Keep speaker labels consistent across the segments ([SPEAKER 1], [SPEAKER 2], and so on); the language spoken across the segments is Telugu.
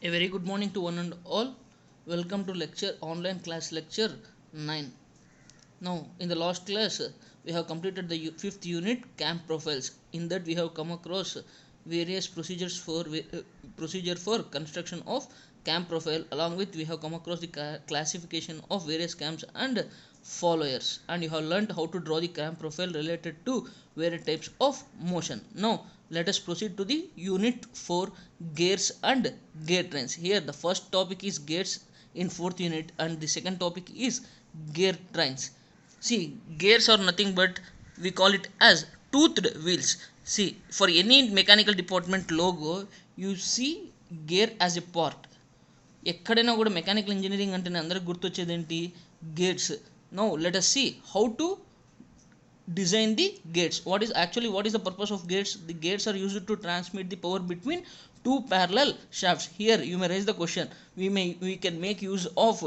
[SPEAKER 1] A very good morning to one and all. Welcome to lecture online class lecture 9. Now, in the last class, we have completed the fifth unit camp profiles. In that, we have come across various procedure for construction of camp profile. Along with, we have come across the classification of various camps and followers. And you have learned how to draw the camp profile related to various types of motion. Now, let us proceed to the unit 4 gears and gear trains. Here, the first topic is gears in fourth unit, and the second topic is gear trains. See, gears are nothing but we call it as toothed wheels. See, for any mechanical department logo, you see gear as a part. ఎక్కడైనా కూడా మెకానికల్ ఇంజనీరింగ్ అంటే అందరికి గుర్తొచ్చేది ఏంటి? Gates. Now let us see how to design the gates. What is the purpose of gates? The gates are used to transmit the power between two parallel shafts. Here you may raise the question, we can make use of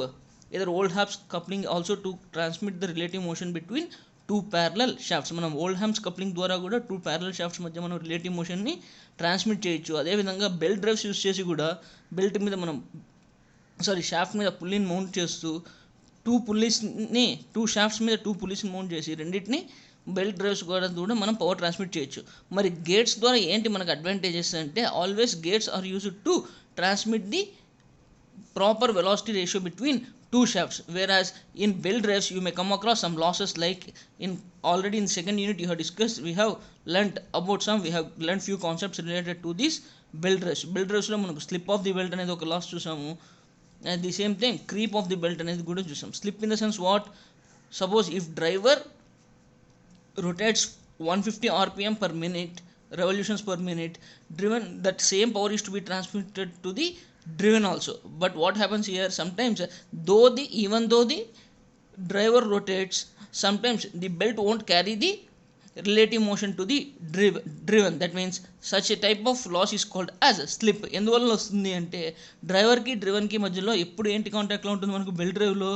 [SPEAKER 1] either Oldham's coupling also to transmit the relative motion between two parallel shafts. మనం ఓల్డ్హామ్స్ కప్లింగ్ ద్వారా కూడా టూ ప్యారలల్ షాఫ్ట్స్ మధ్య మనం రిలేటివ్ మోషన్ని ట్రాన్స్మిట్ చేయొచ్చు. అదేవిధంగా బెల్ట్ డ్రైవ్స్ యూస్ చేసి కూడా బెల్ట్ మీద మనం షాఫ్ట్ మీద పుల్లిని మౌంట్ చేస్తూ టూ షాఫ్ట్స్ మీద టూ పుల్లీస్ని మౌంట్ చేసి రెండింటిని బెల్ట్ డ్రైవ్స్ కూడా మనం పవర్ ట్రాన్స్మిట్ చేయొచ్చు. మరి గేట్స్ ద్వారా ఏంటి మనకు అడ్వాంటేజెస్ అంటే, ఆల్వేస్ గేట్స్ are used to transmit the proper velocity ratio between two shafts, whereas in belt drives you may come across some losses, like in already in second unit you have discussed, we have learnt few concepts related to this belt drives లో మనకు స్లిప్ ఆఫ్ ది బెల్ట్ అనేది ఒక లాస్ చూసాము. At the same time creep of the belt అనేది కూడా చూసాం. Slip in the sense what, suppose if driver rotates 150 rpm per minute, revolutions per minute, driven, that same power is to be transmitted to the driven also. But what happens here, sometimes even though the driver rotates, sometimes the belt won't carry the relative motion to the driven. That means such a type of loss is called as slip. ఎందువల్ల వస్తుంది అంటే, డ్రైవర్కి డ్రివన్కి మధ్యలో ఎప్పుడు ఏంటి కాంటాక్ట్లో ఉంటుంది మనకు, బెల్ట్ డ్రైవ్లో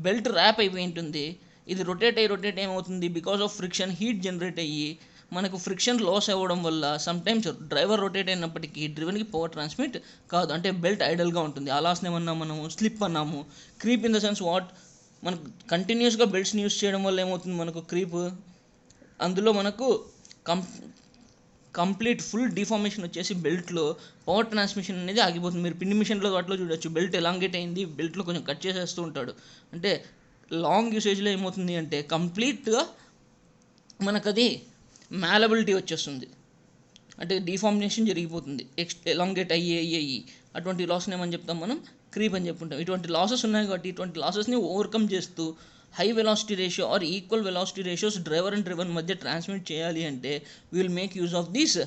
[SPEAKER 1] బెల్ట్ ర్యాప్ అయిపోయి ఉంటుంది. ఇది రొటేట్ ఏమవుతుంది, because of friction heat generate అయ్యి మనకు ఫ్రిక్షన్ లాస్ అవ్వడం వల్ల సమ్టైమ్స్ డ్రైవర్ రొటేట్ అయినప్పటికీ డ్రివెన్కి పవర్ ట్రాన్స్మిట్ కాదు, అంటే బెల్ట్ ఐడల్గా ఉంటుంది. ఆ లాస్ని ఏమన్నా మనము స్లిప్ అన్నాము. Creep in the sense what, మనకు కంటిన్యూస్గా బెల్ట్స్ని యూస్ చేయడం వల్ల ఏమవుతుంది మనకు క్రీప్, అందులో మనకు కంప్లీట్ ఫుల్ డిఫార్మేషన్ వచ్చేసి బెల్ట్లో పవర్ ట్రాన్స్మిషన్ అనేది ఆగిపోతుంది. మీరు పిండి మిషన్లో వాటిలో చూడొచ్చు, బెల్ట్ ఎలాంగేట్ అయింది, బెల్ట్లో కొంచెం కట్ చేసేస్తూ ఉంటాడు. అంటే లాంగ్ యూసేజ్లో ఏమవుతుంది అంటే కంప్లీట్గా మనకది మ్యాలబిలిటీ వచ్చేస్తుంది, అంటే డిఫార్మినేషన్ జరిగిపోతుంది, ఎలాంగేట్ అయ్యి అటువంటి లాస్ని ఏమని చెప్తాం మనం, క్రీప్ అని చెప్పుకుంటాం. ఇటువంటి లాసెస్ ఉన్నాయి కాబట్టి ఇటువంటి లాసెస్ని ఓవర్కమ్ చేస్తూ high velocity ratio or equal velocity ratios driver and driven మధ్య ట్రాన్స్మిట్ చేయాలి అంటే will make use of these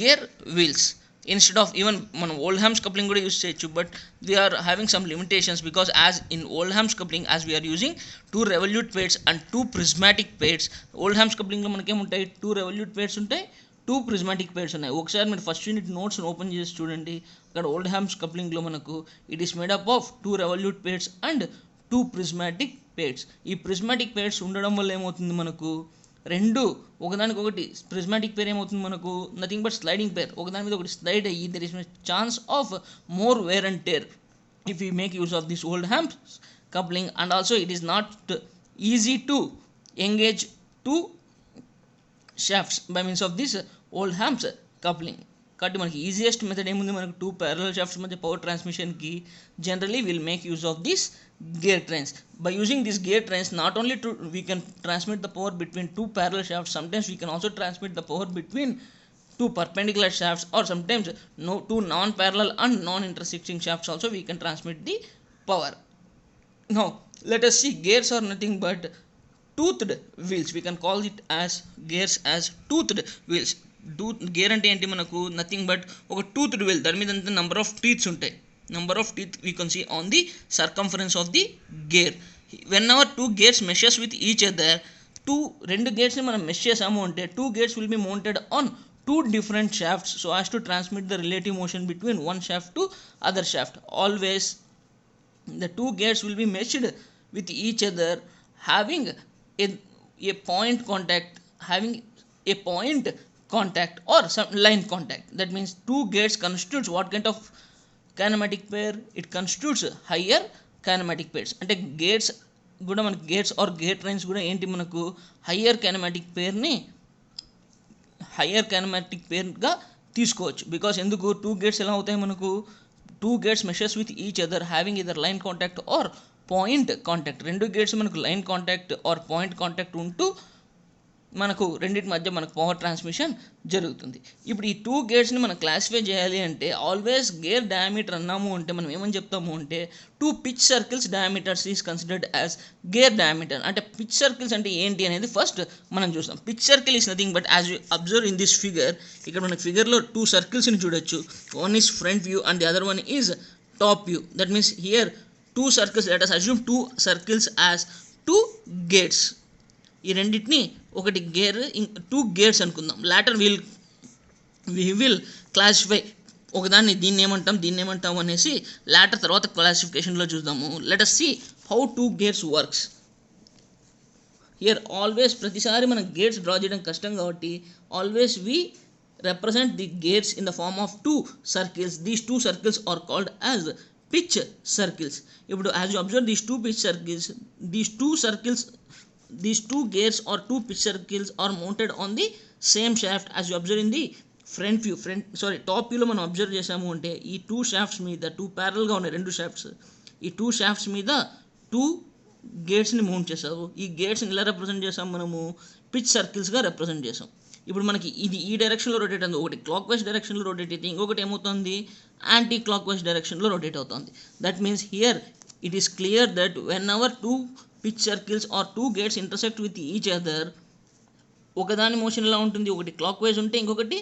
[SPEAKER 1] gear wheels. Instead of even మనం ఓల్డ్హామ్స్ కప్లింగ్ కూడా యూస్ చేయొచ్చు, but we are having some limitations because as in Oldham's coupling as we are using two revolute pairs and two prismatic pairs. Oldham's కప్లింగ్లో మనకేముంటాయి, టూ రెవల్యూట్ పేర్స్ ఉంటాయి, టూ ప్రిజ్మాటిక్ పేర్స్ ఉన్నాయి. ఒకసారి మీరు ఫస్ట్ యూనిట్ నోట్స్ ఓపెన్ చేసి చూడండి, అక్కడ ఓల్డ్హామ్స్ కప్లింగ్లో మనకు it is made up of two revolute pairs and two prismatic pairs. ఈ ప్రిజ్మాటిక్ పేర్స్ ఉండడం వల్ల ఏమవుతుంది మనకు, రెండు ఒకదానికొకటి ప్రిజ్మాటిక్ పేర్ ఏమవుతుంది మనకు, నథింగ్ బట్ స్లైడింగ్ పేర్, ఒకదాని మీద ఒకటి స్లైడ్ అయ్యి there is chance of more wear and tear if you make use of this Oldham's coupling. And also it is not easy to engage two shafts by means of this Oldham's coupling. కాబట్టి మనకి ఈజియెస్ట్ మెథడ్ ఏముంది, మనకు టూ ప్యారలల్ షాఫ్ట్స్ మధ్య పవర్ ట్రాన్స్మిషన్కి generally will make use of this gear trains. By using these gear trains, not only we can transmit the power between two parallel shafts, sometimes we can also transmit the power between two perpendicular shafts, or sometimes two non-parallel and non-intersecting shafts also we can transmit the power. Now let us see, gears are nothing but toothed wheels. We can call it as gears as toothed wheels. Gear అంటే ఏంటి మనకు, నథింగ్ బట్ ఒక టూత్డ్ వీల్, దాని మీద అంత నెంబర్ ఆఫ్ టీత్స్ ఉంటాయి. Number of teeth we can see on the circumference of the gear. Whenever two gears meshes with each other, రెండు గేర్స్ని మనం మెష్ చేసాము అంటే two gears will be mounted on two different shafts so as to transmit the relative motion between one shaft to other shaft. Always the two gears will be meshed with each other, having a point contact, having a point contact or some line contact. That means two gates constitutes what kind of kinematic pair? It constitutes higher kinematic pairs. అంటే గేట్స్ కూడా మనకి గేట్స్ ఆర్ గేట్ లైన్స్ కూడా ఏంటి మనకు హయ్యర్ కైనమాటిక్ పేర్గా తీసుకోవచ్చు. బికాస్ ఎందుకు టూ గేట్స్ ఎలా అవుతాయి మనకు టూ గేట్స్ meshes with each other having either line contact or point contact. రెండు గేట్స్ మనకు line contact or point contact ఉంటూ మనకు రెండింటి మధ్య మనకు పవర్ ట్రాన్స్మిషన్ జరుగుతుంది. ఇప్పుడు ఈ టూ గేట్స్ని మనం క్లాసిఫై చేయాలి అంటే ఆల్వేస్ గేర్ డయామీటర్ అన్నాము అంటే మనం ఏమని చెప్తాము అంటే two pitch circles diameters is considered as gear diameter. అంటే పిచ్ సర్కిల్స్ అంటే ఏంటి అనేది ఫస్ట్ మనం చూస్తాం. Pitch circle is nothing but as you observe in this figure, ఇక్కడ మనకి ఫిగర్లో టూ సర్కిల్స్ని చూడొచ్చు. One is front view and the other one is top view. That means here two circles, let us assume two circles as two gates. ఈ రెండింటిని ఒకటి గేర్ టూ గేట్స్ అనుకుందాం. లాటర్ వి విల్ క్లాసిఫై ఒకదాన్ని దీన్ని ఏమంటాం అనేసి లాటర్ తర్వాత క్లాసిఫికేషన్లో చూద్దాము. Let us see how two gates works. Here always ప్రతిసారి మనం గేట్స్ డ్రా చేయడం కష్టం కాబట్టి always we represent the gates in the form of two circles. These two circles are called as pitch circles. ఇప్పుడు as you observe these two pitch circles, these two gates or two pitch circles are mounted on the same shaft as you observe in the top వ్యూలో మనం అబ్జర్వ్ చేసాము అంటే ఈ టూ షాఫ్ట్స్ మీద టూ ప్యారల్గా ఉన్నాయి రెండు షాఫ్ట్స్. ఈ టూ షాఫ్ట్స్ మీద టూ గేట్స్ని మౌంట్ చేసాము. ఈ గేట్స్ని ఎలా రిప్రజెంట్ చేసాం మనము పిచ్ సర్కిల్స్గా రిప్రజెంట్ చేసాం. ఇప్పుడు మనకి ఇది ఈ డైరెక్షన్లో రొటేట్ అవుతుంది, ఒకటి క్లాక్ వైజ్ డైరెక్షన్లో రొటేట్ అయితే ఇంకొకటి ఏమవుతుంది యాంటీ క్లాక్ వైజ్ డైరెక్షన్లో రొటేట్ అవుతుంది. That means here it is clear that when our two pitch circles or two గేట్స్ ఇంటర్సెక్ట్ విత్ ఈచ్ అదర్, ఒకదాని మోషన్ ఎలా ఉంటుంది, ఒకటి క్లాక్ వైజ్ ఉంటే ఇంకొకటి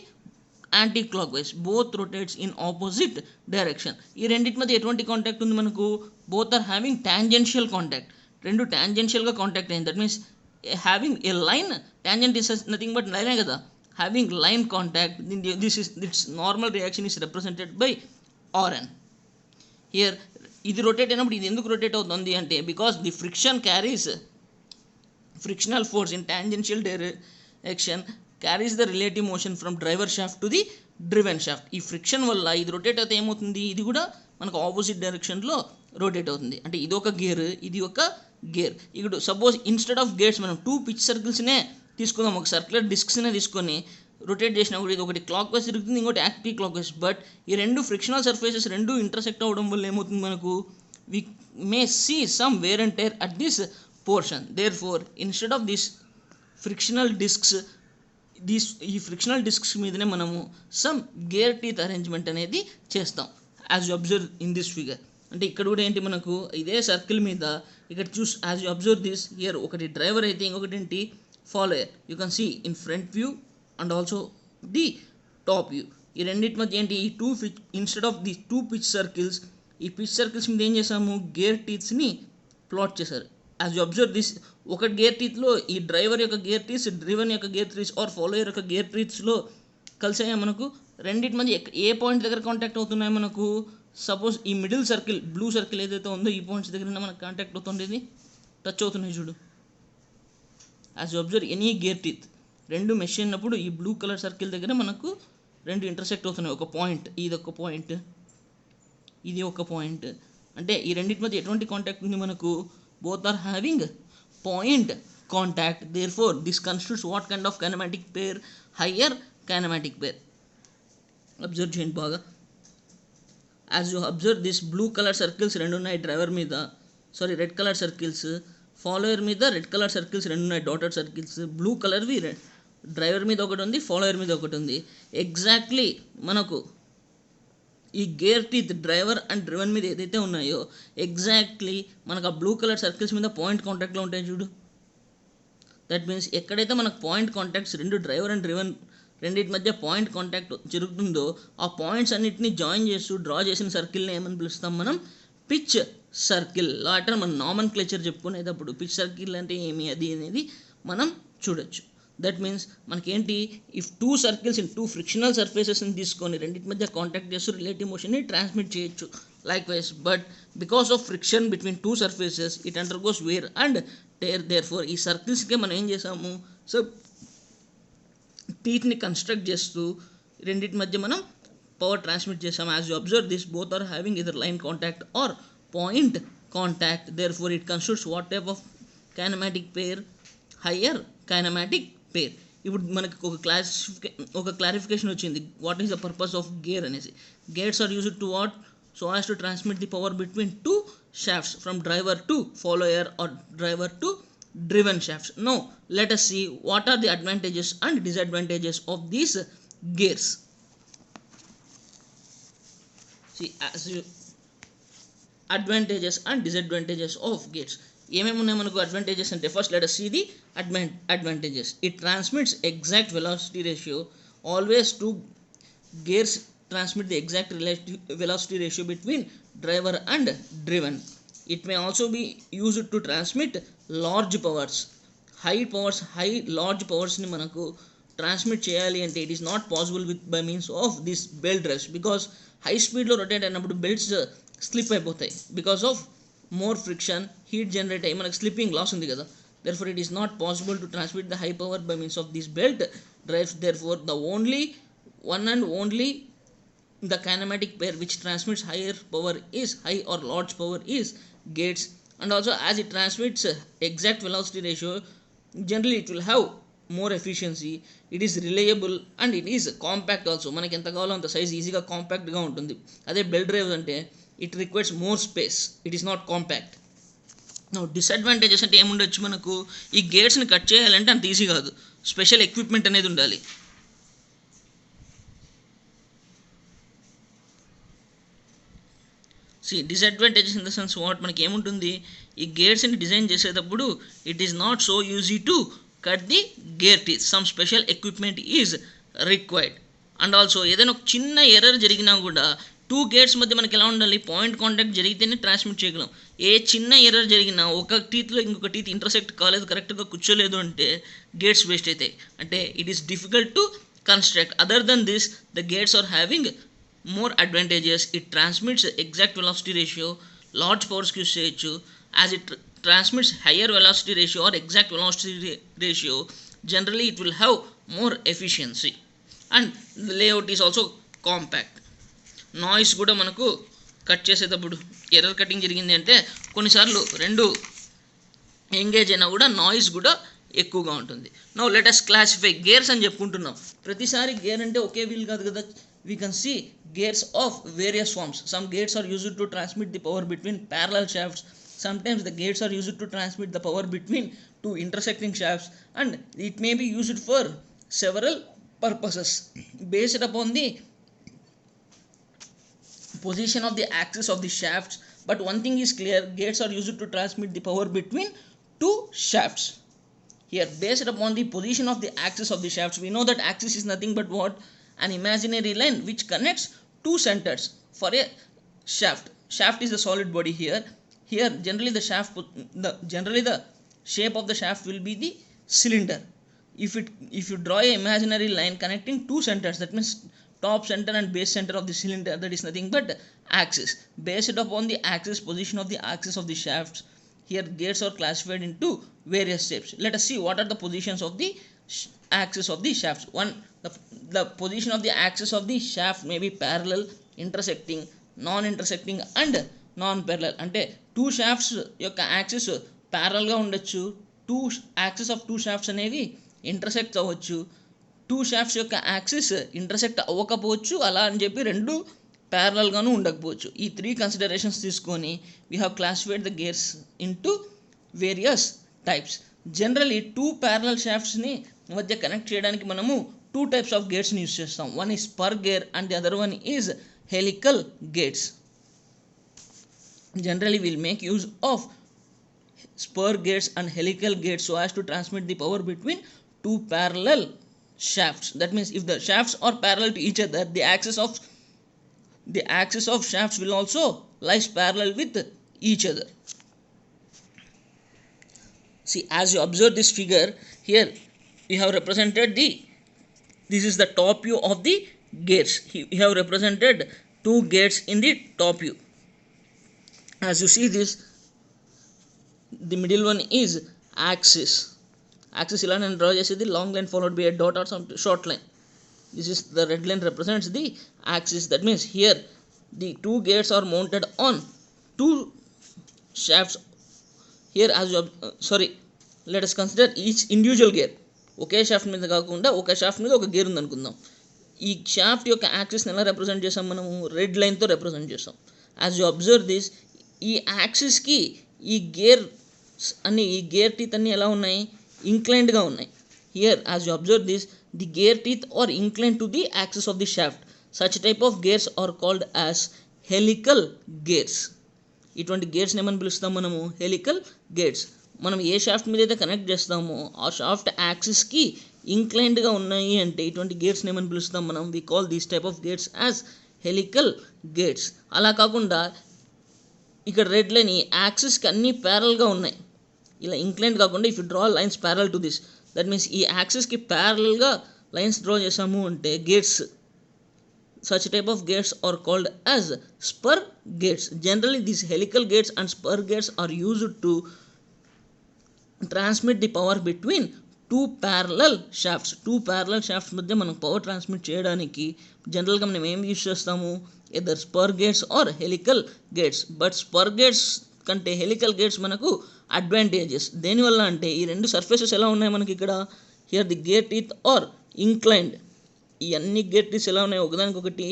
[SPEAKER 1] anti clock wise, both rotates in opposite direction. ఈ రెండింటి మధ్య ఎటువంటి కాంటాక్ట్ ఉంది మనకు, both are having tangential contact. రెండు టాంజెన్షియల్గా కాంటాక్ట్ అయింది. That means having a line, tangent is nothing but లైనే కదా, having line contact. This normal reaction is represented by RN. Here ఇది రొటేట్ అయినప్పుడు ఇది ఎందుకు రొటేట్ అవుతుంది అంటే because the friction carries frictional force in tangential direction carries the relative motion from driver shaft to the driven shaft. ఈ ఫ్రిక్షన్ వల్ల ఇది రొటేట్ అయితే ఏమవుతుంది, ఇది కూడా మనకు ఆపోజిట్ డైరెక్షన్లో రొటేట్ అవుతుంది. అంటే ఇది ఒక గేర్, ఇది ఒక గేర్. ఇప్పుడు సపోజ్ ఇన్స్టెడ్ ఆఫ్ గేట్స్ మనం టూ పిచ్ సర్కిల్స్నే తీసుకుందాం, ఒక సర్క్యులర్ డిస్క్స్నే తీసుకొని రొటేట్ చేసినప్పుడు ఇది ఒకటి క్లాక్ వైజ్ తిరుగుతుంది, ఇంకోటి యాంటీ క్లాక్ వైజ్. బట్ ఈ రెండు ఫ్రిక్షనల్ సర్ఫేసెస్ రెండు ఇంటర్సెక్ట్ అవ్వడం వల్ల ఏమవుతుంది మనకు, we may see some wear and tear at this portion. Therefore instead of this frictional discs, ఈ ఫ్రిక్షనల్ డిస్క్స్ మీదనే మనము సమ్ గేర్ టీత్ అరేంజ్మెంట్ అనేది చేస్తాం as you observe in this figure. అంటే ఇక్కడ కూడా ఏంటి మనకు ఇదే సర్కిల్ మీద ఇక్కడ as you observe this here ఒకటి డ్రైవర్ అయితే ఇంకొకటి ఏంటి follower. You can see in front view and also the top view. ఈ రెండింటి మధ్య ఏంటి ఈ instead of the two pitch circles, ఈ పిచ్ సర్కిల్స్ మీద ఏం చేసాము గేర్ టీత్స్ని ప్లాట్ చేశారు. యాజ్ యూ అబ్జర్వ్ దిస్ ఒక గేర్ టీత్లో ఈ డ్రైవర్ యొక్క గేర్ టీత్స్, డ్రివెన్ యొక్క గేర్ టీత్స్ ఆర్ ఫాలోయర్ యొక్క గేర్ టీత్స్లో కలిసాయి మనకు. రెండింటి మధ్య ఏ పాయింట్ దగ్గర కాంటాక్ట్ అవుతున్నాయి మనకు, సపోజ్ ఈ మిడిల్ సర్కిల్ బ్లూ సర్కిల్ ఏదైతే ఉందో ఈ పాయింట్స్ దగ్గర మనకు కాంటాక్ట్ అవుతుండేది టచ్ అవుతున్నాయి చూడు. As you observe any gear teeth రెండు మెష్ అయినప్పుడు ఈ బ్లూ కలర్ సర్కిల్ దగ్గర మనకు రెండు ఇంటర్సెక్ట్ అవుతున్నాయి. ఒక పాయింట్, ఇది ఒక పాయింట్, ఇది ఒక పాయింట్. అంటే ఈ రెండింటి మధ్య ఎటువంటి కాంటాక్ట్ ఉంది మనకు, both are having point contact. Therefore this constitutes what kind of kinematic pair, higher kinematic pair. Observe చేయండి బాగా. as you observe this blue color circles రెండు ఉన్నాయి డ్రైవర్ మీద, రెడ్ కలర్ సర్కిల్స్ ఫాలోయర్ మీద, రెడ్ కలర్ సర్కిల్స్ రెండు ఉన్నాయి డాటెడ్ సర్కిల్స్. బ్లూ కలర్వి డ్రైవర్ మీద ఒకటి ఉంది, ఫాలోయర్ మీద ఒకటి ఉంది. ఎగ్జాక్ట్లీ మనకు ఈ gear teeth driver and driven మీద ఏదైతే ఉన్నాయో ఎగ్జాక్ట్లీ మనకు ఆ బ్లూ కలర్ సర్కిల్స్ మీద పాయింట్ కాంటాక్ట్లో ఉంటాయి చూడు. దట్ మీన్స్ ఎక్కడైతే మనకు పాయింట్ కాంటాక్ట్స్ రెండు డ్రైవర్ అండ్ డ్రివెన్ రెండింటి మధ్య పాయింట్ కాంటాక్ట్ జరుగుతుందో ఆ పాయింట్స్ అన్నిటిని జాయిన్ చేస్తూ డ్రా చేసిన సర్కిల్ని ఏమని పిలుస్తాం మనం, పిచ్ సర్కిల్. లాటర్ మనం నామన్ క్లేచర్ చెప్పుకునేటప్పుడు పిచ్ సర్కిల్ అంటే ఏమి అది అనేది మనం చూడొచ్చు. దట్ మీన్స్ మనకేంటి if two circles in two frictional సర్ఫేసెస్ని తీసుకొని రెండింటి మధ్య కాంటాక్ట్ చేస్తూ రిలేటివ్ మోషన్ని ట్రాన్స్మిట్ చేయొచ్చు likewise. But because of friction between two surfaces it undergoes wear and tear. Therefore ఈ సర్కిల్స్కే మనం ఏం చేసాము, సో టీత్ని కన్స్ట్రక్ట్ చేస్తూ రెండింటి మధ్య మనం పవర్ ట్రాన్స్మిట్ చేస్తాం. As you observe this both are having either line contact or point contact, therefore it constitutes what type of kinematic pair, higher kinematic pair. ఇప్పుడు మనకి ఒక క్లారిఫికేషన్ వచ్చింది what is the purpose of gear అనేసి. Gears are used to what? So as to transmit the power between two shafts from driver to follower or driver to driven shafts. Now let us see what are the advantages and disadvantages of these gears. See, as you advantages and disadvantages of gears. ఏమేమి ఉన్నాయి మనకు అడ్వాంటేజెస్ అంటే, first let us see the advantages. It transmits exact velocity ratio. Always two gears transmit the exact velocity ratio between driver and driven. It may also be used to transmit large powers. Large powers ni manaku transmit cheyali ante it is not possible by means of this belt drives, because high speed lo rotate అయినప్పుడు belts slip అయిపోతాయి because of more friction, heat generate అయ్యి మనకు slipping loss ఉంది కదా. Therefore it is not possible to transmit the high power by means of these belt drives. Therefore the only the kinematic pair which transmits higher power is high or large power is gates. And also as it transmits exact velocity ratio, generally it will have more efficiency, it is reliable and it is compact also. మనకి ఎంత కావాలో అంత సైజ్ ఈజీగా కాంపాక్ట్గా ఉంటుంది. అదే బెల్ట్ డ్రైవ్స్ అంటే it requires more space, it is not compact. Disadvantages అంటే ఏముండొచ్చు మనకు, ఈ గేట్స్ని కట్ చేయాలంటే అంత ఈజీ కాదు, స్పెషల్ ఎక్విప్మెంట్ అనేది ఉండాలి. Disadvantages in the sense what, మనకి ఏముంటుంది, ఈ గేర్స్ని డిజైన్ చేసేటప్పుడు it is not so easy to cut the gear teeth, some special equipment is required. And also ఏదైనా ఒక చిన్న ఎర్రర్ జరిగినా కూడా టూ గేట్స్ మధ్య మనకి ఎలా ఉండాలి, పాయింట్ కాంటాక్ట్ జరిగితేనే ట్రాన్స్మిట్ చేయగలం. ఏ చిన్న ఎర్రర్ జరిగినా ఒక టీత్లో ఇంకొక టీత్ ఇంటర్సెక్ట్ కాలేదు, కరెక్ట్గా కూర్చోలేదు అంటే గేట్స్ వేస్ట్ అవుతాయి. అంటే it is difficult to construct. Other than this the గేట్స్ are having more advantages. It transmits exact velocity ratio, large powers use చేయొచ్చు. As it transmits higher velocity ratio or exact velocity ratio, generally it will have more efficiency and the layout is also compact. Noise కూడా మనకు కట్ చేసేటప్పుడు ఎర్రర్ కటింగ్ జరిగింది అంటే కొన్నిసార్లు రెండు ఎంగేజ్ అయినా కూడా నాయిస్ కూడా ఎక్కువగా ఉంటుంది. Now let us classify gears అని చెప్పుకుంటున్నాం. ప్రతిసారి గేర్ అంటే ఒకే వీల్ కాదు కదా. We can see gears of various forms. Some gears are used to transmit the power between parallel shafts. Sometimes the gears are used to transmit the power between two intersecting shafts, and it may be used for several purposes based upon the position of the axis of the shafts. But one thing is clear, gears are used to transmit the power between two shafts. Here, based upon the position of the axis of the shafts, we know that axis is nothing but what? An imaginary line which connects two centers for a shaft. Shaft is the solid body here. Generally the shape of the shaft will be the cylinder. If you draw a imaginary line connecting two centers, that means top center and base center of the cylinder, that is nothing but axis. Based upon the axis position of the axis of the shafts, here gears are classified into various shapes. Let us see what are the positions of the axis of the shafts. The position of the axis of the shaft may be parallel, intersecting, non-intersecting and non-parallel. అంటే టూ షాఫ్ట్స్ యొక్క యాక్సిస్ ప్యారల్గా ఉండొచ్చు, two axis of two shafts అనేవి ఇంటర్సెక్ట్ అవ్వచ్చు, టూ షాఫ్ట్స్ యొక్క యాక్సిస్ ఇంటర్సెక్ట్ అవ్వకపోవచ్చు, అలా అని చెప్పి రెండు ప్యారలల్గాను ఉండకపోవచ్చు. ఈ త్రీ కన్సిడరేషన్స్ తీసుకొని we have classified the gears into various types. Generally two parallel షాఫ్ట్స్ని మధ్య కనెక్ట్ చేయడానికి మనము two types of gates ni use chestam. One is spur gear and the other one is helical gates. Generally we will make use of spur gates and helical gates so as to transmit the power between two parallel shafts. That means if the shafts are parallel to each other, the axis of shafts will also lies parallel with each other. See, as you observe this figure here, we have represented this is the top view of the gates. We have represented two gates in the top view. As you see this, the middle one is axis axis ఇలా నేను డ్రా చేసేది long line followed by a dot or some short line. This is the red line represents the axis. That means here the two gates are mounted on two shafts. Here as you let us consider each individual gear. Okay shaft మీద కాకుండా ఒక షాఫ్ట్ మీద ఒక గేర్ ఉంది అనుకుందాం. ఈ షాఫ్ట్ యొక్క యాక్సిస్ని ఎలా రిప్రజెంట్ చేస్తాం మనము? రెడ్ లైన్తో రిప్రజెంట్ చేస్తాం. యాజ్ యూ అబ్జర్వ్ దిస్, ఈ యాక్సిస్కి ఈ గేర్ టీత్ అన్నీ ఎలా ఉన్నాయి? ఇంక్లైన్డ్గా ఉన్నాయి. Here as you observe this, the gear teeth are inclined to the axis of the shaft. Such type of gears are called as helical gears. ఇటువంటి గేర్స్ని ఏమని పిలుస్తాం మనము? Helical gears. మనం ఏ షాఫ్ట్ మీద అయితే కనెక్ట్ చేస్తామో ఆ షాఫ్ట్ యాక్సిస్కి ఇంక్లైన్డ్గా ఉన్నాయి అంటే ఇటువంటి గేర్స్ని ఏమని పిలుస్తాం మనం? We call these type of gears as helical gears. అలా కాకుండా ఇక్కడ రెడ్ లైన్ ఈ యాక్సిస్కి అన్నీ ప్యారల్గా ఉన్నాయి. ఇలా ఇంక్లైన్డ్ కాకుండా if you draw lines parallel to this, that means ఈ యాక్సిస్కి ప్యారల్గా లైన్స్ డ్రా చేసాము అంటే gates. Such type of gates are called as spur gates. Generally these helical gates and spur gates are used to transmit the power between two parallel shafts. Two parallel shafts మధ్య మనం పవర్ ట్రాన్స్మిట్ చేయడానికి జనరల్గా మనం ఏం యూజ్ చేస్తాము? Either spur gates or helical gates. But spur gates కంటే హెలికల్ గేట్స్ మనకు అడ్వాంటేజెస్. దేనివల్ల అంటే ఈ రెండు సర్ఫేసెస్ ఎలా ఉన్నాయి మనకి ఇక్కడ? Here the gear teeth are inclined. ఈ అన్ని గేర్ టీత్స్ ఎలా ఉన్నాయి? ఒకదానికొకటి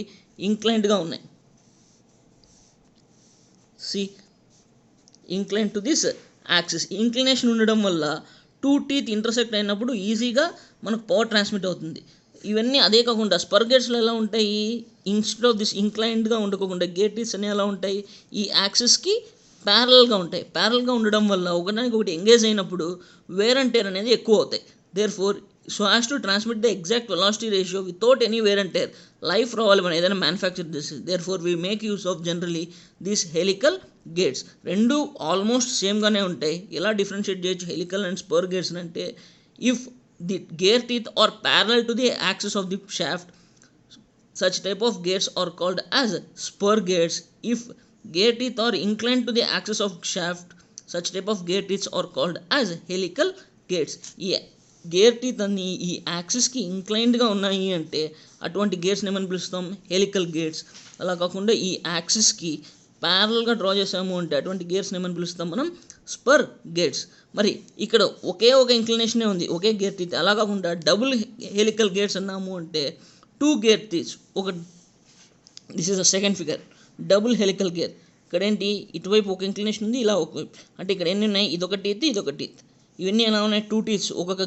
[SPEAKER 1] ఇంక్లైన్డ్గా ఉన్నాయి. C incline to this axis. Inclination ఉండడం వల్ల టూ టీత్ ఇంటర్సెక్ట్ అయినప్పుడు ఈజీగా మనకు పవర్ ట్రాన్స్మిట్ అవుతుంది. ఇవన్నీ అదే కాకుండా స్పర్ గేట్స్లో ఎలా ఉంటాయి? ఇన్స్టెడ్ ఆఫ్ దిస్ ఇంక్లైన్డ్గా ఉండకోకుండా గేర్ టీత్స్ అన్నీ ఎలా ఉంటాయి? ఈ యాక్సిస్కి ప్యారల్గా ఉంటాయి. ప్యారల్గా ఉండడం వల్ల ఒకదానికి ఒకటి ఎంగేజ్ అయినప్పుడు వేర్ అండ్ టేర్ అనేది ఎక్కువ అవుతాయి. Therefore so as to transmit the exact velocity ratio without any wear and tear life రావాలి మనం ఏదైనా మ్యానుఫ్యాక్చర్ చేసి. Therefore we make use of generally these helical గేట్స్. రెండు ఆల్మోస్ట్ సేమ్గానే ఉంటాయి. ఎలా డిఫరెన్షియేట్ చేయొచ్చు హెలికల్ అండ్ స్పర్ గేట్స్ అంటే, if the gear teeth are parallel to the axis of the shaft, such type of gears are called as spur gears. If gear teeth are inclined to the axis of shaft, such type of gear teeth are called as helical gears. ఈ గేర్ టీత్ అన్ని ఈ యాక్సిస్కి ఇంక్లైన్డ్గా ఉన్నాయి అంటే అటువంటి గేర్స్ని ఏమని పిలుస్తాం? Helical gears. అలా కాకుండా ఈ యాక్సిస్కి ప్యారల్గా డ్రా చేసాము అంటే అటువంటి గేర్స్ని ఏమని పిలుస్తాం మనం? Spur gears. మరి ఇక్కడ ఒకే ఒక ఇంక్లినేషనే ఉంది, ఒకే గేర్ టీత్. అలా కాకుండా డబుల్ హెలికల్ గేర్స్ అన్నాము అంటే two gear teeths. This is a second figure, double helical gear. ఇక్కడ ఏంటి? ఇటువైపు ఒక ఇంక్లినేషన్ ఉంది, ఇలా ఒకవైపు. అంటే ఇక్కడ ఎన్ని ఉన్నాయి? ఇదొక టీత్, ఇదొక టీత్. ఇవన్నీ ఎలా ఉన్నాయి? Two teeths. ఒక్కొక్క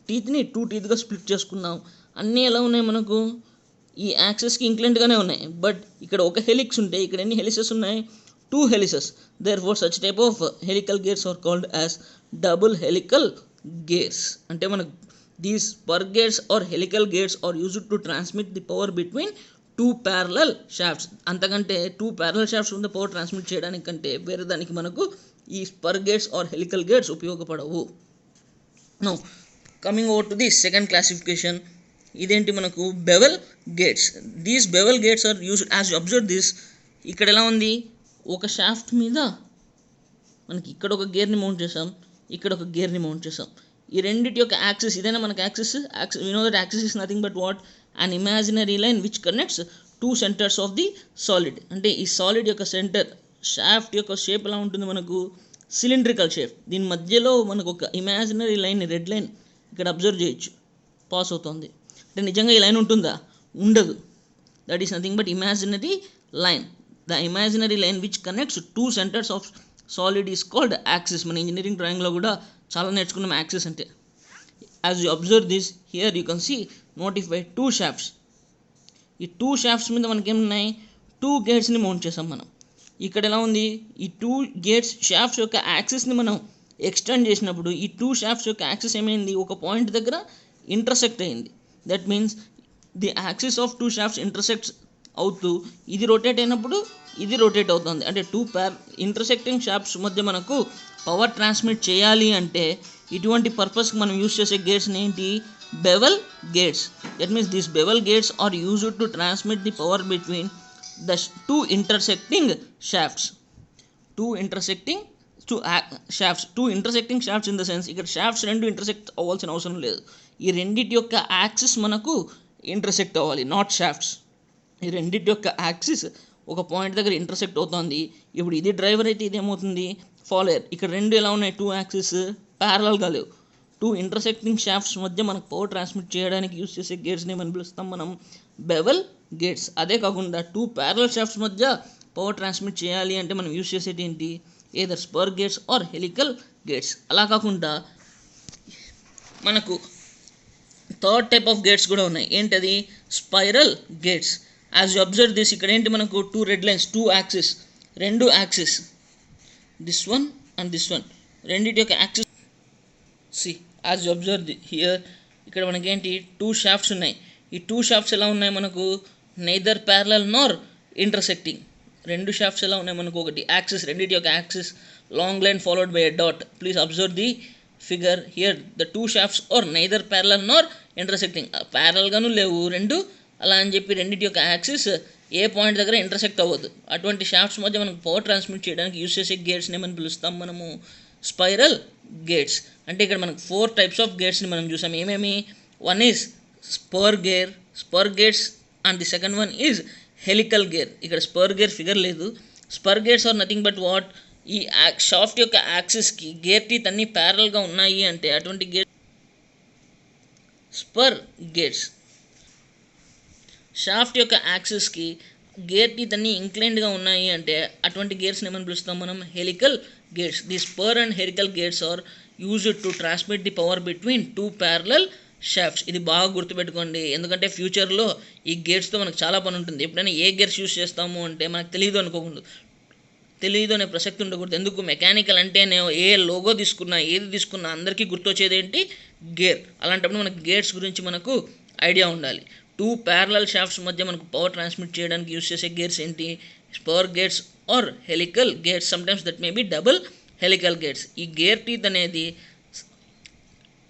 [SPEAKER 1] టీత్ని టూ టీత్గా స్ప్లిట్ చేసుకున్నాం. అన్నీ ఎలా ఉన్నాయి మనకు? ఈ యాక్సెస్కి ఇంక్లైన్డ్గానే ఉన్నాయి. బట్ ఇక్కడ ఒక హెలిక్స్ ఉంటే ఇక్కడ ఎన్ని హెలిసెస్ ఉన్నాయి? Two helices. Therefore such type of helical gears are called as double helical gears. అంటే మనకు these spur gears or helical gears are used to transmit the power between two parallel shafts. అంతకంటే టూ ప్యారలల్ షాఫ్ట్స్ ఉండే పవర్ ట్రాన్స్మిట్ చేయడానికి కంటే వేరే దానికి మనకు ఈ spur gates or helical gates ఉపయోగపడవు. Now coming over to the second classification. ఇదేంటి మనకు? Bevel gates. These bevel gates are used as you observe this. ఇక్కడ ఎలా ఉంది? ఒక షాఫ్ట్ మీద మనకి ఇక్కడ ఒక గేర్ని మౌంట్ చేసాం, ఇక్కడ ఒక గేర్ని మౌంట్ చేసాం. ఈ రెండింటి యొక్క యాక్సిస్ ఇదేనా మనకు axis? We know that axis is nothing but what? An imaginary line which connects two centres of the solid. అంటే ఈ సాలిడ్ యొక్క సెంటర్, షాఫ్ట్ యొక్క షేప్ ఎలా ఉంటుంది మనకు? Cylindrical shape. దీని మధ్యలో మనకు ఒక ఇమాజినరీ లైన్, రెడ్ లైన్ ఇక్కడ అబ్జర్వ్ చేయొచ్చు, పాస్ అవుతుంది. అంటే నిజంగా ఈ లైన్ ఉంటుందా? ఉండదు. That is nothing but imaginary line. The imaginary line which connects two centres of solid is called axis. మన ఇంజనీరింగ్ డ్రాయింగ్లో కూడా చాలా నేర్చుకున్నాం యాక్సిస్ అంటే. As you observe this here you can see notify two shafts. ఈ టూ షాఫ్ట్స్ మీద మనకేమున్నాయి? టూ గేట్స్ని మౌంట్ చేసాం మనం. ఇక్కడ ఎలా ఉంది? ఈ టూ గేట్స్ షాఫ్ట్స్ యొక్క యాక్సిస్ని మనం ఎక్స్టెండ్ చేసినప్పుడు ఈ టూ షాఫ్ట్స్ యొక్క యాక్సిస్ ఏమైంది? ఒక పాయింట్ దగ్గర ఇంటర్సెక్ట్ అయింది. That means the axis of two shafts intersects అవుతూ ఇది రొటేట్ అయినప్పుడు ఇది రొటేట్ అవుతుంది. అంటే టూ ఇంటర్సెక్టింగ్ షాఫ్ట్స్ మధ్య మనకు పవర్ ట్రాన్స్మిట్ చేయాలి అంటే ఇటువంటి పర్పస్కి మనం యూజ్ చేసే గేట్స్ని ఏంటి? Bevel gates. That means these bevel gates are used to transmit the power between the two intersecting shafts. Two intersecting two intersecting shafts in the sense ఇక్కడ షాఫ్ట్స్ రెండు ఇంటర్సెక్ట్ అవ్వాల్సిన అవసరం లేదు. ఈ రెండింటి యొక్క యాక్సిస్ మనకు ఇంటర్సెక్ట్ అవ్వాలి, నాట్ షాఫ్ట్స్. ఈ రెండింటి యొక్క యాక్సిస్ ఒక పాయింట్ దగ్గర ఇంటర్సెక్ట్ అవుతుంది. ఇప్పుడు ఇది డ్రైవర్ అయితే ఇదేమవుతుంది ఫాలోయర్. ఇక్కడ రెండు ఎలా ఉన్నాయి, టూ యాక్సిస్ ప్యారలల్గా లేవు. టూ ఇంటర్సెక్టింగ్ షాఫ్ట్స్ మధ్య మనకు పవర్ ట్రాన్స్మిట్ చేయడానికి యూస్ చేసే గేట్స్ని ఏమని పిలుస్తాం మనం, బెవెల్ గేట్స్. అదే కాకుండా టూ ప్యారలల్ షాఫ్ట్స్ మధ్య పవర్ ట్రాన్స్మిట్ చేయాలి అంటే మనం యూస్ చేసేది ఏంటి, either spur gates or helical gates. అలా కాకుండా మనకు థర్డ్ టైప్ ఆఫ్ గేట్స్ కూడా ఉన్నాయి. ఏంటది, స్పైరల్ గేట్స్. యాజ్ యూ అబ్జర్వ్ దిస్, ఇక్కడ ఏంటి మనకు two red lines, two axis, రెండు యాక్సిస్, this one and this one, రెండింటి యొక్క axis. See as you observe here, ఇక్కడ మనకేంటి టూ షాఫ్ట్స్ ఉన్నాయి. ఈ టూ షాఫ్ట్స్ ఎలా ఉన్నాయి మనకు, నైదర్ ప్యారలల్ నార్ ఇంటర్సెక్టింగ్. రెండు షాఫ్ట్స్ ఎలా ఉన్నాయి మనకు, ఒకటి యాక్సిస్, రెండింటి యొక్క axis long line followed by a dot. Please observe the figure here, the two shafts are neither parallel nor intersecting. ప్యారలల్గాను లేవు రెండు, అలా అని చెప్పి రెండింటి యొక్క యాక్సిస్ ఏ పాయింట్ దగ్గర ఇంటర్సెక్ట్ అవ్వదు. అటువంటి షాఫ్ట్స్ మధ్య మనకు పవర్ ట్రాన్స్మిట్ చేయడానికి యూస్ చేసే గేట్స్ని ఏమని పిలుస్తాం మనము, స్పైరల్ గేట్స్. అంటే ఇక్కడ మనకు 4 టైప్స్ ఆఫ్ గేట్స్ని మనం చూసాం. ఏమేమి, one is spur gates and the second one is helical gear. ఇక్కడ స్పర్ గేర్ ఫిగర్ లేదు. Spur gates are nothing but what, ఈ షాఫ్ట్ యొక్క యాక్సిస్కి గేర్ టీత్ అన్నీ ప్యారల్గా ఉన్నాయి అంటే అటువంటి గేట్ స్పర్ గేట్స్. షాఫ్ట్ యొక్క యాక్సిస్కి గేర్ టీత్ అన్నీ ఇంక్లైన్డ్గా ఉన్నాయి అంటే అటువంటి గేర్స్ని ఏమని పిలుస్తాం మనం, helical gates. The spur and helical gates are used to transmit the power between two parallel shafts. ఇది బాగా గుర్తుపెట్టుకోండి, ఎందుకంటే ఫ్యూచర్లో ఈ గేట్స్తో మనకు చాలా పని ఉంటుంది. ఎప్పుడైనా ఏ గేర్స్ యూస్ చేస్తాము అంటే మనకు తెలియదు అనుకోకూడదు, తెలియదు అనే ప్రసక్తి ఉండకూడదు. ఎందుకు, మెకానికల్ అంటేనే ఏ లోగో తీసుకున్నా ఏది తీసుకున్నా అందరికీ గుర్తొచ్చేది ఏంటి, గేర్. అలాంటప్పుడు మనకు గేట్స్ గురించి మనకు ఐడియా ఉండాలి. టూ ప్యారలల్ షాఫ్ట్స్ మధ్య మనకు పవర్ ట్రాన్స్మిట్ చేయడానికి యూస్ చేసే గేర్స్ ఏంటి, spur gates or helical gates. Sometimes that may be double helical gates. ఈ గేర్ టీత్ అనేది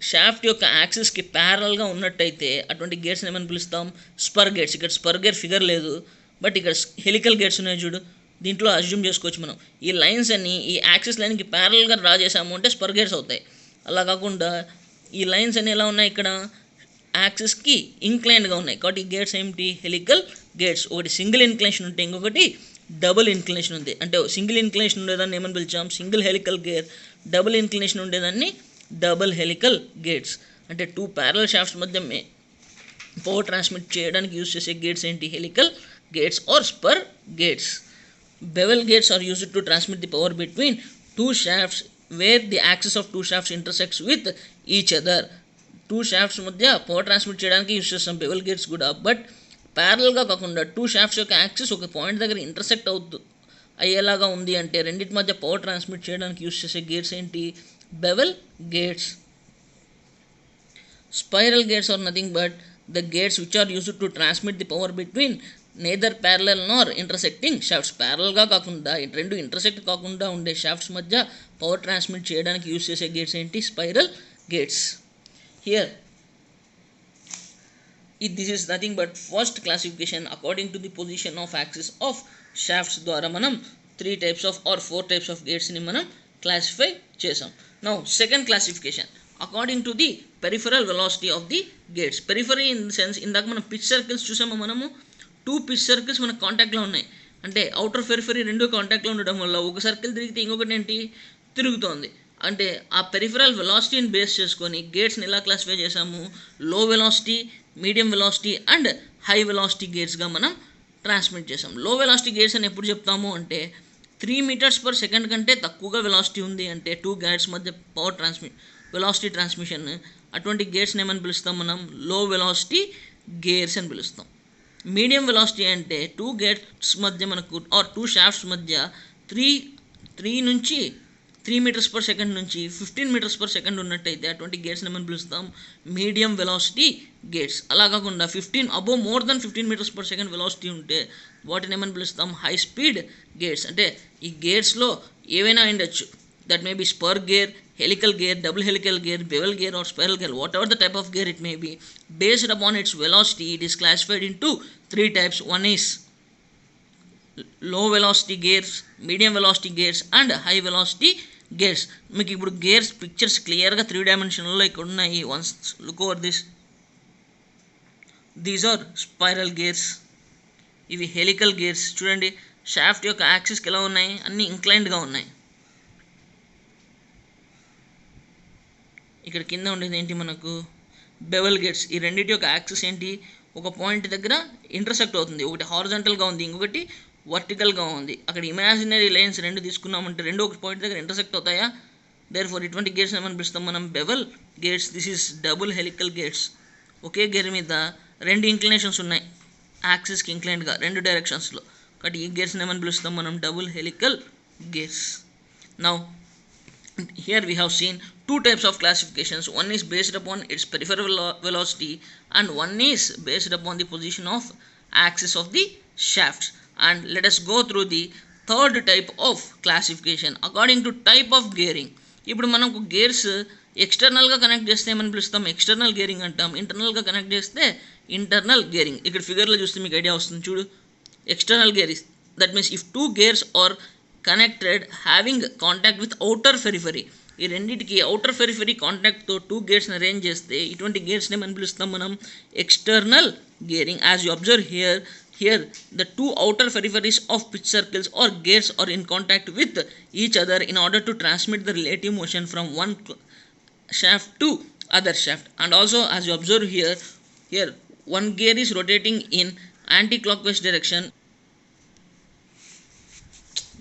[SPEAKER 1] షాఫ్ట్ యొక్క యాక్సిస్కి ప్యారలల్గా ఉన్నట్టయితే అటువంటి గేట్స్ని ఏమని పిలుస్తాం, స్పర్ గేట్స్. ఇక్కడ స్పర్ గేర్ ఫిగర్ లేదు, బట్ ఇక్కడ హెలికల్ గేట్స్ ఉన్నాయి చూడు, దీంట్లో అజ్యూమ్ చేసుకోవచ్చు మనం. ఈ లైన్స్ అన్ని ఈ యాక్సిస్ లైన్కి ప్యారలల్గా డ్రా చేసాము అంటే స్పర్ గేట్స్ అవుతాయి. అలా కాకుండా ఈ లైన్స్ అన్ని ఎలా ఉన్నాయి, ఇక్కడ యాక్సిస్కి ఇంక్లైన్డ్గా ఉన్నాయి కాబట్టి ఈ గేట్స్ ఏమిటి, హెలికల్ గేట్స్. ఒకటి సింగిల్ ఇన్క్లైనేషన్ ఉంటే ఇంకొకటి డబుల్ ఇన్క్లినేషన్ ఉంది. అంటే సింగిల్ ఇన్క్లినేషన్ ఉండేదాన్ని ఏమని పిలిచాం, single helical gear. Double inclination ఉండేదాన్ని డబుల్ హెలికల్ గేట్స్. అంటే టూ ప్యారలల్ షాఫ్ట్స్ మధ్య పవర్ ట్రాన్స్మిట్ చేయడానికి యూస్ చేసే గేట్స్ ఏంటి, helical gates are spur gates. Bevel gates are used to transmit the power between two shafts wear the axis of two shafts intersects with each other. Two shafts మధ్య పవర్ ట్రాన్స్మిట్ చేయడానికి యూస్ చేస్తాం బెవెల్ గేట్స్ కూడా, బట్ ప్యారల్గా కాకుండా టూ షాఫ్ట్స్ యొక్క యాక్సిస్ ఒక పాయింట్ దగ్గర ఇంటర్సెక్ట్ అయ్యేలాగా ఉంది అంటే రెండింటి మధ్య పవర్ ట్రాన్స్మిట్ చేయడానికి యూస్ చేసే గేట్స్ ఏంటి, bevel gates. Spiral gates are nothing but the gates which are used to transmit the power between neither parallel nor intersecting shafts. ప్యారల్గా కాకుండా రెండు ఇంటర్సెక్ట్ కాకుండా ఉండే షాఫ్ట్స్ మధ్య పవర్ ట్రాన్స్మిట్ చేయడానికి యూస్ చేసే గేట్స్ ఏంటి, spiral gates. Here this is nothing but first classification according to the position of axis of shafts ద్వారా మనం 3 types of or 4 types of gates ని మనం classify చేసాం. Now second classification according to the peripheral velocity of the gates. Periphery in the sense ఇందాక మనం పిచ్ సర్కిల్స్ చూసాము, మనము 2 పిచ్ సర్కిల్స్ మన కాంటాక్ట్లో ఉన్నాయి. అంటే అవుటర్ పెరిఫరీ రెండు కాంటాక్ట్లో ఉండడం వల్ల ఒక సర్కిల్ తిరిగితే ఇంకొకటి ఏంటి తిరుగుతోంది. అంటే ఆ పెరిఫెరల్ వెలాసిటీని బేస్ చేసుకొని గేట్స్ని ఎలా క్లాసిఫై చేసాము, low velocity, medium velocity and high velocity గేట్స్గా మనం ట్రాన్స్మిట్ చేసాం. లో వెలాసిటీ గేట్స్ అని ఎప్పుడు చెప్తాము అంటే 3 meters per second కంటే తక్కువగా వెలాసిటీ ఉంది అంటే 2 గేట్స్ మధ్య పవర్ వెలాసిటీ ట్రాన్స్మిషన్, అటువంటి గేట్స్ని ఏమని పిలుస్తాం మనం, లో వెలాసిటీ గేర్స్ అని పిలుస్తాం. మీడియం వెలాసిటీ అంటే 2 గేట్స్ మధ్య మనకు ఆర్ 2 షాఫ్ట్స్ మధ్య 3 meters per second నుంచి 15 meters per second ఉన్నట్టయితే అటువంటి గేట్స్ని ఏమని పిలుస్తాం, మీడియం వెలాసిటీ గేట్స్. అలా కాకుండా more than 15 meters per second velocity ఉంటే వాటిని ఏమని పిలుస్తాం, హై స్పీడ్ గేట్స్. అంటే ఈ గేట్స్లో ఏవైనా ఉండొచ్చు, that may B spur gear, helical gear, double helical gear, bevel gear or spiral gear, whatever the type of gear it may be, based upon its velocity it is classified into 3 types. One is low velocity gears, medium velocity gears and high velocity gears. మీకు ఇప్పుడు గేర్స్ పిక్చర్స్ క్లియర్గా 3 డైమెన్షన్లో ఇక్కడ ఉన్నాయి. Once look over this. These are spiral gears, ఇవి హెలికల్ గేర్స్. చూడండి షాఫ్ట్ యొక్క యాక్సిస్కి ఎలా ఉన్నాయి, అన్నీ ఇంక్లైన్డ్గా ఉన్నాయి. ఇక్కడ కింద ఉండేది ఏంటి మనకు బెవెల్ గేట్స్. ఈ రెండింటి యొక్క యాక్సిస్ ఏంటి, ఒక పాయింట్ దగ్గర ఇంటర్సెక్ట్ అవుతుంది. ఒకటి హారిజాంటల్గా ఉంది, ఇంకొకటి వర్టికల్గా ఉంది. అక్కడ ఇమాజినరీ లైన్స్ రెండు తీసుకున్నామంటే రెండు ఒక పాయింట్ దగ్గర ఇంటర్సెక్ట్ అవుతాయా. దేర్ ఫర్ ఇటువంటి గేట్స్ ఏమని పిలుస్తాం మనం, bevel gates. This is double helical gates. Okay gear మీద రెండు ఇంక్లినేషన్స్ ఉన్నాయి, యాక్సిస్కి ఇంక్లైన్డ్గా రెండు డైరెక్షన్స్లో. కాబట్టి ఈ గేర్స్ని ఏమని పిలుస్తాం మనం, double helical gears. Now here we have seen two types of classifications. One is based upon its peripheral velocity and one is based upon the position of axis of the shafts. And let us go through the third type of classification according to type of gearing. ఇప్పుడు మనకు గేర్స్ ఎక్స్టర్నల్గా కనెక్ట్ చేస్తే ఏమని పిలుస్తాం, ఎక్స్టర్నల్ గేరింగ్ అంటాం. ఇంటర్నల్గా కనెక్ట్ చేస్తే ఇంటర్నల్ గేరింగ్. ఇక్కడ ఫిగర్లో చూస్తే మీకు ఐడియా వస్తుంది చూడు. External gear is that means if two gears are connected having contact with outer periphery. ఈ రెండింటికి అవుటర్ పెరిఫరీ కాంటాక్ట్తో టూ గేర్స్ని అరేంజ్ చేస్తే ఇటువంటి గేర్స్ని ఏమని పిలుస్తాం మనం, external gearing. As you observe here the two outer peripheries of pitch circles or gears are in contact with each other in order to transmit the relative motion from one shaft to other shaft. And also as you observe here one gear is rotating in anti-clockwise direction.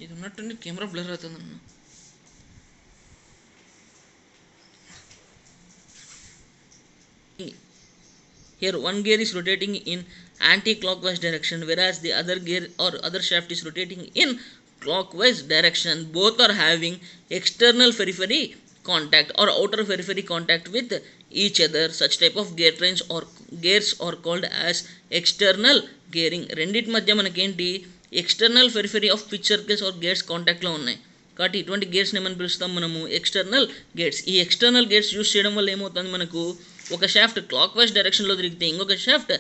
[SPEAKER 1] ఇది ఉన్నట్టుండి కెమెరా బ్లర్ అవుతుందన్న. Here one gear is rotating in anti-clockwise direction whereas the other gear or other shaft is rotating in clockwise direction. Both are having external periphery contact or outer periphery contact with each other. Such type of gear trains or gears are called as external gearing. రెండిటి మధ్య మనకేంటి, external periphery of pitch circles are gates కాంటాక్ట్లో ఉన్నాయి. కాబట్టి ఇటువంటి గేట్స్ని ఏమని పిలుస్తాం మనము, ఎక్స్టర్నల్ గేట్స్. ఈ ఎక్స్టర్నల్ గేట్స్ యూస్ చేయడం వల్ల ఏమవుతుంది మనకు, ఒక షాఫ్ట్ క్లాక్ వైజ్ డైరెక్షన్లో తిరిగితే ఇంకొక షాఫ్ట్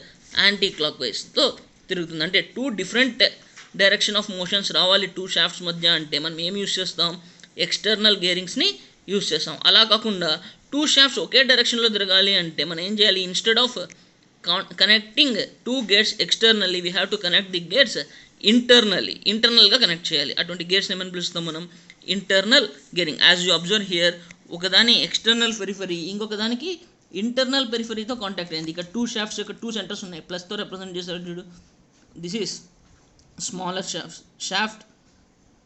[SPEAKER 1] యాంటీ క్లాక్ వైజ్తో తిరుగుతుంది. అంటే two different direction of motions రావాలి టూ షాఫ్ట్స్ మధ్య అంటే మనం ఏం యూస్ చేస్తాం, ఎక్స్టర్నల్ గేరింగ్స్ని యూస్ చేస్తాం. అలా కాకుండా టూ షాఫ్ట్స్ ఒకే డైరెక్షన్లో తిరగాలి అంటే మనం ఏం చేయాలి, instead of connecting two gates externally we have to connect the gates ఇంటర్నల్గా కనెక్ట్ చేయాలి. అటువంటి గేట్స్ ఏమని పిలుస్తాం మనం, internal gearing. As you observe here ఒకదాని ఎక్స్టర్నల్ పెరిఫరీ ఇంకొక దానికి ఇంటర్నల్ పెరిఫరీతో కాంటాక్ట్ అయింది. ఇక్కడ టూ షాఫ్ట్స్ యొక్క టూ సెంటర్స్ ఉన్నాయి, ప్లస్తో రిప్రజెంట్ చేశారు చూడు. దిస్ ఈస్ స్మాలర్ షాఫ్ట్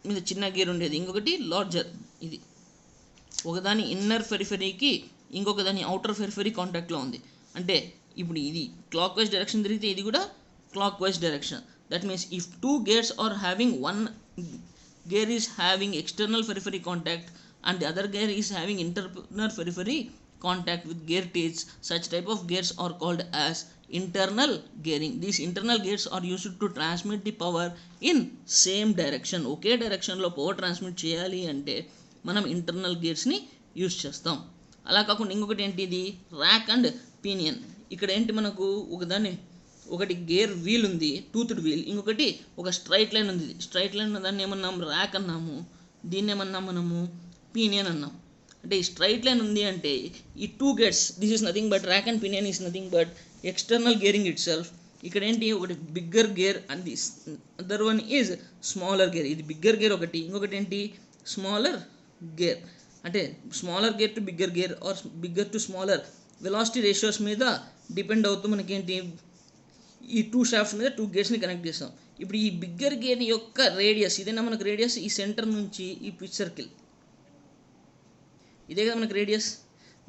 [SPEAKER 1] మీద చిన్న గేర్ ఉండేది, ఇంకొకటి లార్జర్. ఇది ఒకదాని ఇన్నర్ పెరిఫరీకి ఇంకొక దాని అవుటర్ పెరిఫరీ కాంటాక్ట్లో ఉంది. అంటే ఇప్పుడు ఇది క్లాక్ వైజ్ డైరెక్షన్ తిరిగితే ఇది కూడా clock wise direction. That means if two gears are having, one gear is having external periphery contact and the other gear is having internal periphery contact with gear teeth, such type of gears are called as internal gearing. These internal gears are used to transmit the power in same direction. ఒకే డైరెక్షన్లో పవర్ ట్రాన్స్మిట్ చేయాలి అంటే మనం ఇంటర్నల్ గేర్స్ని యూస్ చేస్తాం. అలా కాకుండా ఇంకొకటి ఏంటి, ఇది ర్యాక్ అండ్ పీనియన్. ఇక్కడ ఏంటి మనకు ఒకటి గేర్ వీల్ ఉంది, టూత్డ్ వీల్, ఇంకొకటి ఒక స్ట్రైట్ లైన్ ఉంది. స్ట్రైట్ లైన్ దాన్ని ఏమన్నాం, ర్యాక్ అన్నాము. దీన్ని ఏమన్నాం మనము, పీనియన్ అన్నాం. అంటే ఈ స్ట్రైట్ లైన్ ఉంది అంటే ఈ two gates, this is nothing but rack and pinion is nothing but external gearing it self. ఇక్కడ ఏంటి, ఒకటి bigger gear and this other one is smaller gear. ఇది బిగ్గర్ గేర్ ఒకటి, ఇంకొకటి ఏంటి స్మాలర్ గేర్. అంటే smaller gear to bigger gear are bigger to smaller velocity ratios మీద డిపెండ్ అవుతూ మనకేంటి ఈ టూ షాఫ్ట్స్ మీద టూ గేర్స్ని కనెక్ట్ చేస్తాం. ఇప్పుడు ఈ బిగ్గర్ గేర్ యొక్క రేడియస్, ఇదేనా మనకు రేడియస్, ఈ సెంటర్ నుంచి ఈ పిచ్ సర్కిల్ ఇదే కదా మనకు రేడియస్.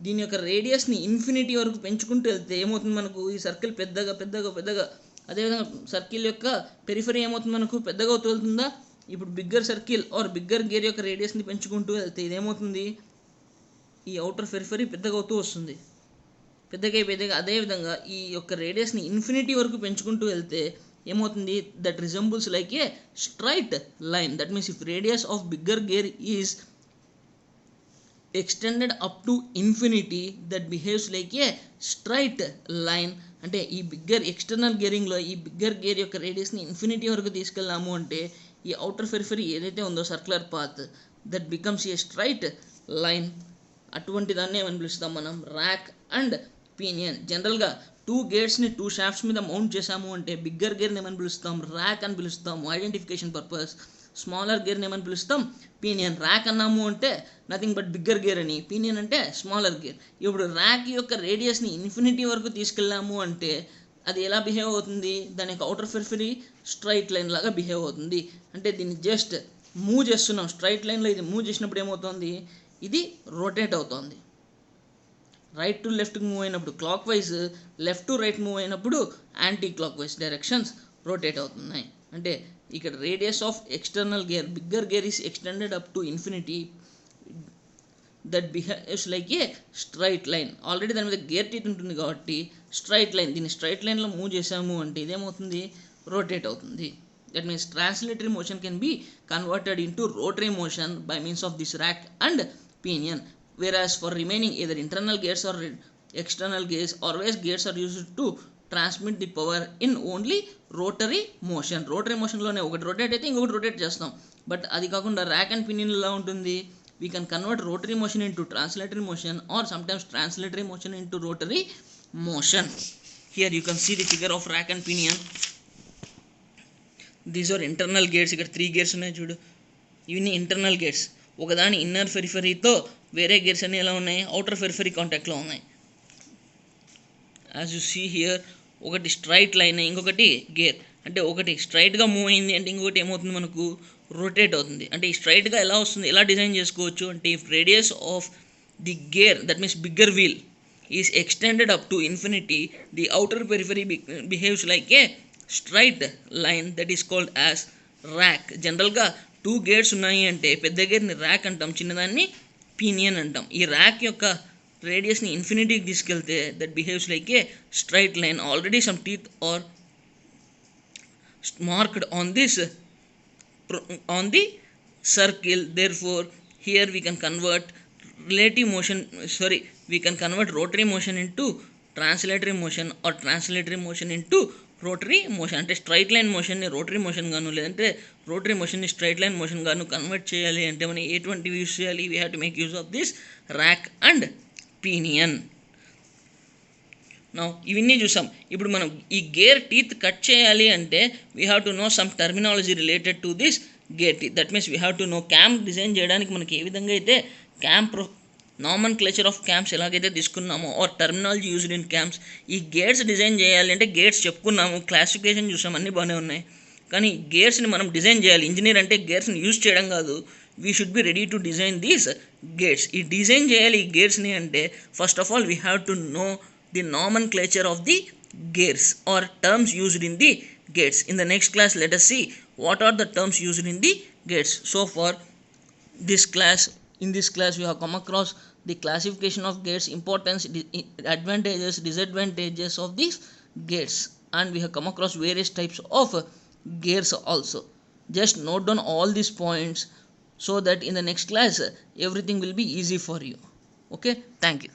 [SPEAKER 1] దీని యొక్క రేడియస్ని ఇన్ఫినిటీ వరకు పెంచుకుంటూ వెళ్తే ఏమవుతుంది మనకు, ఈ సర్కిల్ పెద్దగా పెద్దగా పెద్దగా, అదేవిధంగా సర్కిల్ యొక్క పెరిఫరీ ఏమవుతుంది మనకు పెద్దగా అవుతూ వెళ్తుందా. ఇప్పుడు bigger circle or bigger gear యొక్క రేడియస్ని పెంచుకుంటూ వెళ్తే ఇదేమవుతుంది, ఈ అవుటర్ పెరిఫరీ పెద్దగా అవుతూ వస్తుంది, పెద్దగా. అదేవిధంగా ఈ యొక్క రేడియస్ని ఇన్ఫినిటీ వరకు పెంచుకుంటూ వెళ్తే ఏమవుతుంది, that resembles like a straight line. That means if radius of bigger gear is extended up to infinity, that behaves like a straight line. అంటే ఈ బిగ్గర్ ఎక్స్టర్నల్ గేరింగ్లో ఈ బిగ్గర్ గేర్ యొక్క రేడియస్ని ఇన్ఫినిటీ వరకు తీసుకెళ్ళాము అంటే ఈ అవుటర్ పెరిఫరీ ఏదైతే ఉందో circular path that becomes a straight line. అటువంటి దాన్ని ఏమని పిలుస్తాం మనం, ర్యాక్ అండ్ పీనియన్. జనరల్గా 2 గేర్స్ని 2 షాఫ్ట్స్ మీద మౌంట్ చేసాము అంటే బిగ్గర్ గేర్ని ఏమని పిలుస్తాం, ర్యాక్ అని పిలుస్తాం ఐడెంటిఫికేషన్ పర్పస్. స్మాలర్ గేర్ని ఏమని పిలుస్తాం, పీనియన్. ర్యాక్ అన్నాము అంటే నథింగ్ బట్ బిగ్గర్ గేర్ అని, పీనియన్ అంటే స్మాలర్ గేర్. ఇప్పుడు ర్యాక్ యొక్క రేడియస్ని ఇన్ఫినిటీ వరకు తీసుకెళ్ళాము అంటే అది ఎలా బిహేవ్ అవుతుంది, దాని యొక్క అవుటర్ పెరిఫరీ స్ట్రైట్ లైన్ లాగా బిహేవ్ అవుతుంది. అంటే దీన్ని జస్ట్ మూవ్ చేస్తున్నాం స్ట్రైట్ లైన్లో, ఇది మూవ్ చేసినప్పుడు ఏమవుతుంది, ఇది రొటేట్ అవుతుంది. రైట్ టు లెఫ్ట్కి మూవ్ అయినప్పుడు clockwise, left to right move అయినప్పుడు anti clock wise directions rotate అవుతున్నాయి. అంటే ఇక్కడ radius of external gear, bigger gear is extended up to infinity that behaves like a straight line. Already దాని మీద గేర్ టీత్ ఉంటుంది కాబట్టి స్ట్రైట్ లైన్, దీన్ని స్ట్రైట్ లైన్లో మూవ్ చేసాము అంటే ఇదేమవుతుంది, రొటేట్ అవుతుంది. That means translatory motion can be converted into rotary motion by means of this rack and pinion. Whereas for remaining either internal gears or external gears, always gears are used to transmit the power in only rotary motion. Rotary motion లోనే ఒకటి రొటేట్ అయితే ఇంకొకటి రొటేట్ చేస్తాం. బట్ అది కాకుండా ర్యాక్ అండ్ పినియన్ ఎలా ఉంటుంది, we can convert rotary motion into translatory motion or sometimes translatory motion into rotary motion. Here you can see the figure of rack and pinion. These are internal gears. ఇక్కడ 3 gears ఉన్నాయి చూడు, ఇవన్నీ ఇంటర్నల్ గేర్స్. ఒకదాని ఇన్నర్ పెరిఫరీతో వేరే గేర్స్ అన్నీ ఎలా ఉన్నాయి, అవుటర్ పెరిఫరీ కాంటాక్ట్లో ఉన్నాయి. యాజ్ యూ సీ హియర్, ఒకటి స్ట్రైట్ లైన్, ఇంకొకటి గేర్. అంటే ఒకటి స్ట్రైట్గా మూవ్ అయింది అంటే ఇంకొకటి ఏమవుతుంది, మనకు రొటేట్ అవుతుంది. అంటే ఈ స్ట్రైట్గా ఎలా వస్తుంది, ఎలా డిజైన్ చేసుకోవచ్చు అంటే, if radius of the gear that means bigger wheel is extended up to infinity, the outer periphery behaves like a straight line that is called as rack. జనరల్గా 2 గేర్స్ ఉన్నాయి అంటే పెద్ద గేర్ని ర్యాక్ అంటాం, చిన్నదాన్ని పీనియన్ అంటాం. ఈ ర్యాక్ యొక్క రేడియస్ని ఇన్ఫినిటీకి తీసుకెళ్తే that behaves like a straight line. Already some teeth are marked on this on the circle. Therefore here we can convert rotary motion into translatory motion or translatory motion into rotary motion. అంటే స్ట్రైట్ లైన్ మోషన్ని రోటరీ మోషన్ గాను, లేదంటే రోటరీ మోషన్ని స్ట్రైట్ లైన్ మోషన్ గాను కన్వర్ట్ చేయాలి అంటే మనం ఎటువంటివి యూస్ చేయాలి, we have to make use of this rack and pinion. Now ఇవన్నీ చూసాం. ఇప్పుడు మనం ఈ గేర్ టీత్ కట్ చేయాలి అంటే we have to know some terminology related to this gear teeth. That means we have to know cam design చేయడానికి మనకి ఏ విధంగా అయితే cam nomenclature of cams ఎలాగైతే తీసుకున్నామో or terminology used in cams, ఈ గేట్స్ డిజైన్ చేయాలి అంటే గేట్స్ చెప్పుకున్నాము, క్లాసిఫికేషన్ చూసాం, అన్నీ బాగానే ఉన్నాయి. కానీ గేట్స్ని మనం డిజైన్ చేయాలి. ఇంజనీర్ అంటే గేట్స్ని యూజ్ చేయడం కాదు, we should be ready to design these గేట్స్. ఈ డిజైన్ చేయాలి ఈ గేట్స్ని అంటే first of all we have to know the nomenclature of the గేట్స్ or terms used in the gates. In the next class, let us see what are the terms used in the gates. So for this class, in this class we have come across the classification of gates, importance, advantages, disadvantages of these gates, and we have come across various types of gears also. Just note down all these points so that in the next class everything will be easy for you. Okay, thank you.